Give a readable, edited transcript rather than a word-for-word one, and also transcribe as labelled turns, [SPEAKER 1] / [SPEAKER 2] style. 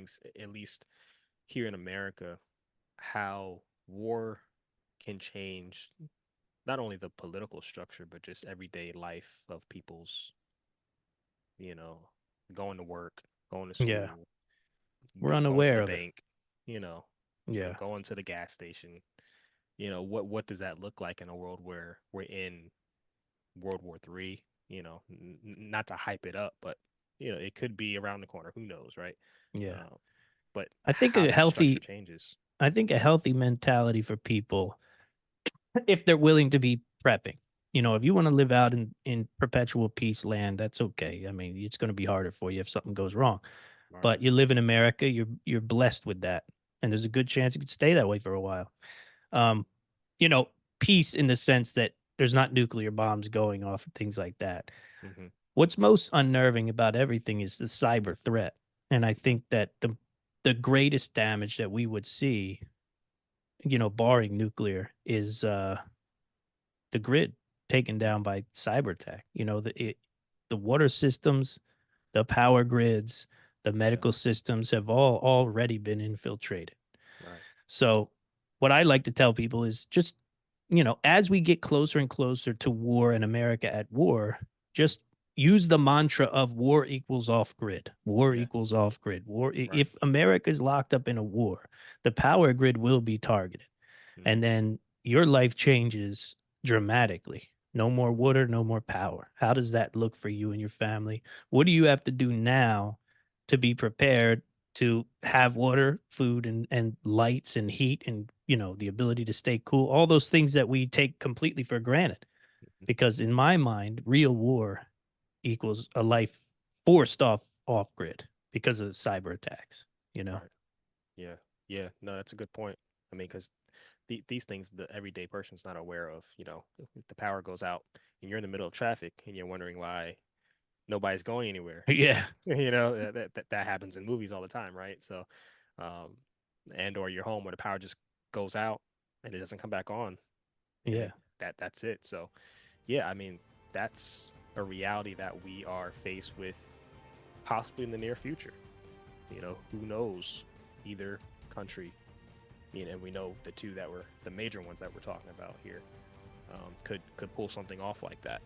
[SPEAKER 1] things, at least here in America, how war can change not only the political structure, but just everyday life of people's, you know, going to work, going to
[SPEAKER 2] Yeah.
[SPEAKER 1] school,
[SPEAKER 2] We're
[SPEAKER 1] going to
[SPEAKER 2] unaware
[SPEAKER 1] the
[SPEAKER 2] of it.
[SPEAKER 1] bank, you know,
[SPEAKER 2] Yeah.
[SPEAKER 1] going to the gas station. What does that look like in a world where we're in World War III? Not to hype it up, but it could be around the corner. Who knows, right?
[SPEAKER 2] Yeah.
[SPEAKER 1] Uh, but
[SPEAKER 2] I think
[SPEAKER 1] how
[SPEAKER 2] a
[SPEAKER 1] that structure
[SPEAKER 2] healthy
[SPEAKER 1] changes.
[SPEAKER 2] I think a healthy mentality for people, if they're willing to be prepping. If you want to live out in perpetual peace land, that's okay. I mean, it's going to be harder for you if something goes wrong.
[SPEAKER 1] Right.
[SPEAKER 2] But you live in America, you're blessed with that. And there's a good chance it could stay that way for a while. Um, you know, peace in the sense that there's not nuclear bombs going off and things like that.
[SPEAKER 1] Hmm.
[SPEAKER 2] What's most unnerving about everything is the cyber threat. And I think that the greatest damage that we would see, barring nuclear, is the grid taken down by cyber attack. The water systems, the power grids, the
[SPEAKER 1] Yeah.
[SPEAKER 2] medical systems have all already been infiltrated.
[SPEAKER 1] Right.
[SPEAKER 2] So, what I like to tell people is just, as we get closer and closer to war and America at war, just use the mantra of war equals off grid, war
[SPEAKER 1] Yeah.
[SPEAKER 2] equals off grid, war.
[SPEAKER 1] Right.
[SPEAKER 2] If America is locked up in a war, the power grid will be targeted. And
[SPEAKER 1] Hmm.
[SPEAKER 2] then your life changes dramatically. No more water, no more power. How does that look for you and your family? What do you have to do now to be prepared to have water, food, and lights and heat and the ability to stay cool? All those things that we take completely for granted. Because in my mind, real war equals a life forced off grid because of the cyber attacks. You know?
[SPEAKER 1] Right. Yeah. Yeah. No, that's a good point. I mean, because these things the everyday person's not aware of. If the power goes out and you're in the middle of traffic and you're wondering why nobody's going anywhere.
[SPEAKER 2] Yeah,
[SPEAKER 1] That happens in movies all the time, right? So, um, and or your home where the power just goes out and it doesn't come back on, and
[SPEAKER 2] yeah,
[SPEAKER 1] that's it. So, yeah, I mean, that's a reality that we are faced with possibly in the near future. Who knows? Either country, and we know the two that were the major ones that we're talking about here, could pull something off like that.